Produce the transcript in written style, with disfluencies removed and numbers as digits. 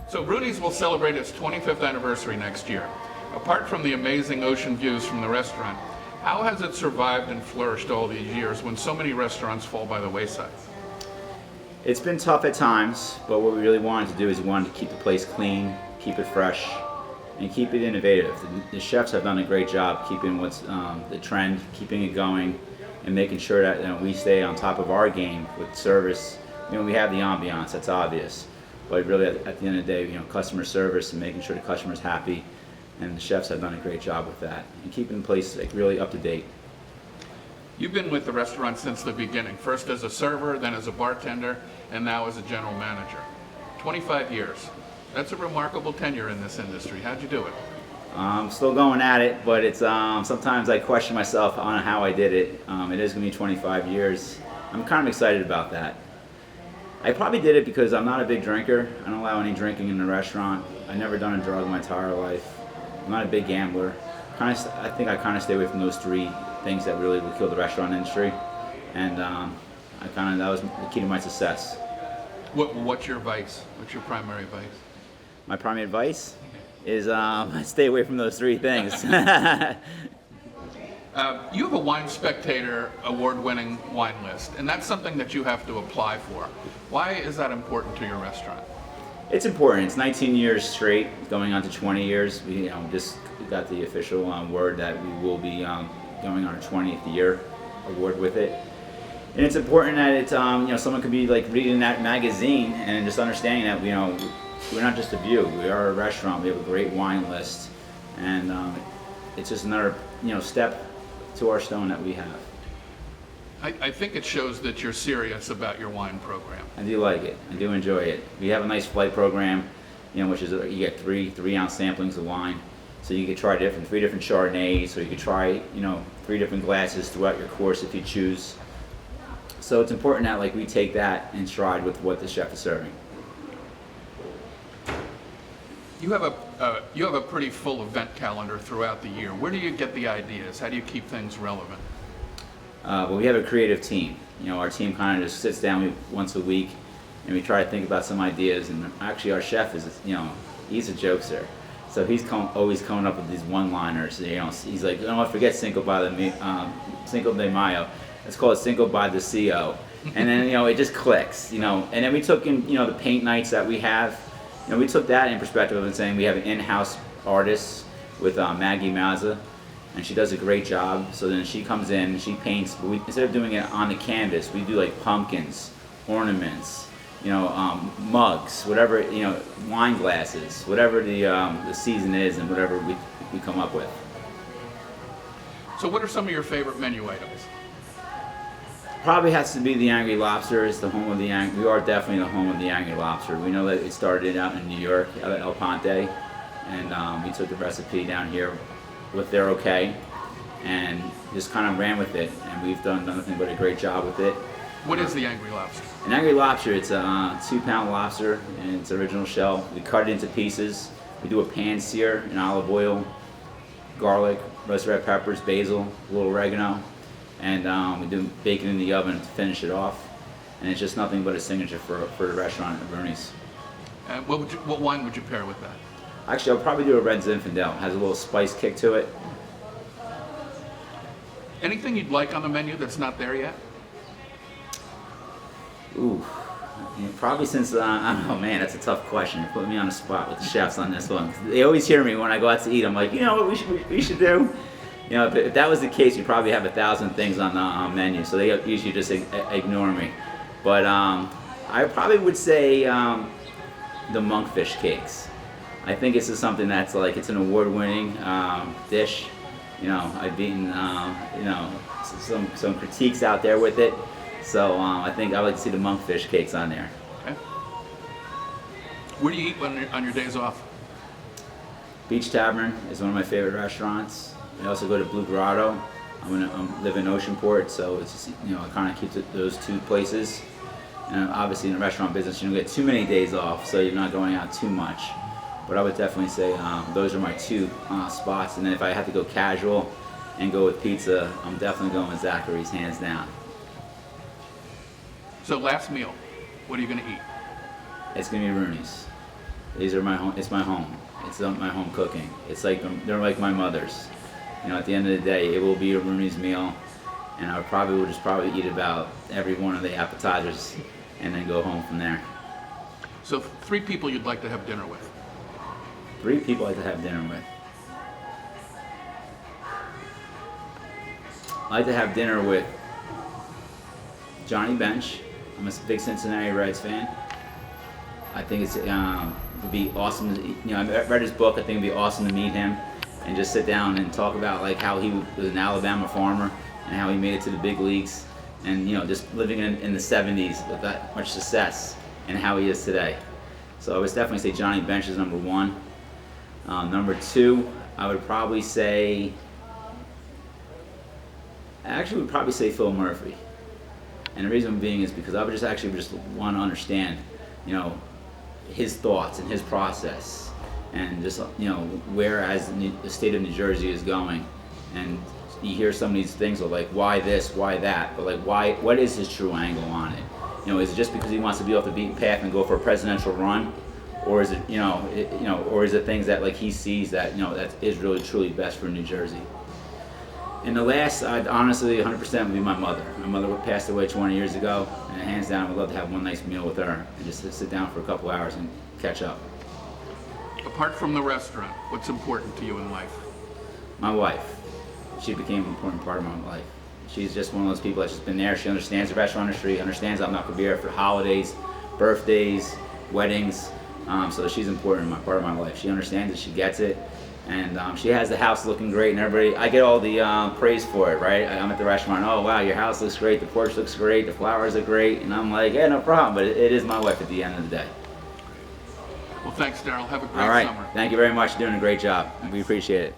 So Rooney's will celebrate its 25th anniversary next year. Apart from the amazing ocean views from the restaurant, how has it survived and flourished all these years when so many restaurants fall by the wayside? It's been tough at times, but what we really wanted to do is we wanted to keep the place clean, keep it fresh, and keep it innovative. The chefs have done a great job keeping what's the trend, keeping it going, and making sure that we stay on top of our game with service. We have the ambiance, that's obvious, but really at the end of the day, customer service and making sure the customer's happy, and the chefs have done a great job with that and keeping the place really up to date. You've been with the restaurant since the beginning, first as a server, then as a bartender, and now as a general manager. 25 years. That's a remarkable tenure in this industry. How'd you do it? I'm still going at it, but it's sometimes I question myself on how I did it. It is going to be 25 years. I'm kind of excited about that. I probably did it because I'm not a big drinker. I don't allow any drinking in the restaurant. I've never done a drug in my entire life. I'm not a big gambler. I think I kind of stay away from those three things that really will kill the restaurant industry, and that was the key to my success. What's your vice? What's your primary vice? My primary advice is stay away from those three things. You have a Wine Spectator award-winning wine list, and that's something that you have to apply for. Why is that important to your restaurant? It's important. It's 19 years straight, going on to 20 years. We just got the official word that we will be going on our 20th year award with it. And it's important that it's someone could be like reading that magazine and just understanding that we're not just a view. We are a restaurant. We have a great wine list, and it's just another step to our stone that we have. I think it shows that you're serious about your wine program. I do like it. I do enjoy it. We have a nice flight program, which is you get three ounce samplings of wine, so you could try three different Chardonnays, so you could try 3 different glasses throughout your course if you choose. So it's important that we take that in stride with what the chef is serving. You have a pretty full event calendar throughout the year. Where do you get the ideas? How do you keep things relevant? Well, we have a creative team. Our team kind of just sits down once a week, and we try to think about some ideas. And actually, our chef is, he's a jokester, so he's always coming up with these one-liners. He's like, forget Cinco de Mayo. Let's call it Cinco by the CO. And then it just clicks. And then we took in the paint nights that we have. We took that in perspective and saying we have an in-house artist with Maggie Mazza, and she does a great job. So then she comes in and she paints, but instead of doing it on the canvas, we do like pumpkins, ornaments, mugs, whatever, wine glasses, whatever the season is and whatever we come up with. So what are some of your favorite menu items? Probably has to be the Angry Lobster. It's the home of the We are definitely the home of the Angry Lobster. We know that it started out in New York, out at El Ponte, and we took the recipe down here with They're Okay, and just kind of ran with it. And we've done nothing but a great job with it. What is the Angry Lobster? An Angry Lobster, it's a 2-pound lobster in its original shell. We cut it into pieces. We do a pan sear in olive oil, garlic, roasted red peppers, basil, a little oregano. And we do bake it in the oven to finish it off, and it's just nothing but a signature for the restaurant at Rooney's. What wine would you pair with that? Actually, I'll probably do a red Zinfandel. It has a little spice kick to it. Anything you'd like on the menu that's not there yet? Ooh, probably since I don't know, man, that's a tough question. You put me on the spot with the chefs on this one. They always hear me when I go out to eat. I'm like, what we should do? If that was the case, you'd probably have 1,000 things on the menu, so they usually just ignore me. But I probably would say the monkfish cakes. I think this is something that's it's an award-winning dish. I've beaten some critiques out there with it, so I think I would like to see the monkfish cakes on there. Okay. Where do you eat on your days off? Beach Tavern is one of my favorite restaurants. I also go to Blue Grotto. I live in Oceanfront, so it's just, I kind of keep those two places. And obviously in the restaurant business, you don't get too many days off, so you're not going out too much. But I would definitely say those are my two spots. And then if I have to go casual and go with pizza, I'm definitely going with Zachary's, hands down. So last meal, what are you going to eat? It's going to be Rooney's. These are my home. It's my home. It's my home cooking. It's like they're like my mother's. You know, at the end of the day, it will be a Rooney's meal, and I will just probably eat about every one of the appetizers, and then go home from there. So 3 people you'd like to have dinner with. 3 people I like to have dinner with. I like to have dinner with Johnny Bench. I'm a big Cincinnati Reds fan. I think it would be awesome. I read his book. I think it'd be awesome to meet him and just sit down and talk about like how he was an Alabama farmer and how he made it to the big leagues, and just living in the 70s with that much success and how he is today. So I would definitely say Johnny Bench is number 1. Number 2, I would probably say. I actually would probably say Phil Murphy, and the reason being is because I would just want to understand, his thoughts and his process, and just where as the state of New Jersey is going, and you hear some of these things of like why this, why that, but like why, what is his true angle on it? Is it just because he wants to be off the beaten path and go for a presidential run, or is it or is it things that like he sees that that is really truly best for New Jersey? And the last, I'd honestly 100% would be my mother. My mother passed away 20 years ago, and hands down, I would love to have one nice meal with her and just sit down for a couple hours and catch up. Apart from the restaurant, what's important to you in life? My wife. She became an important part of my life. She's just one of those people that's just been there. She understands the restaurant industry, understands I'm not going to be there for holidays, birthdays, weddings. So she's important, part of my life. She understands it, she gets it. And she has the house looking great, and everybody, I get all the praise for it, right? I'm at the restaurant, oh wow, your house looks great, the porch looks great, the flowers are great, and I'm like, yeah, no problem, but it is my wife at the end of the day. Well, thanks, Daryl. Have a great All right, summer. thank you very much, you're doing a great job. We appreciate it.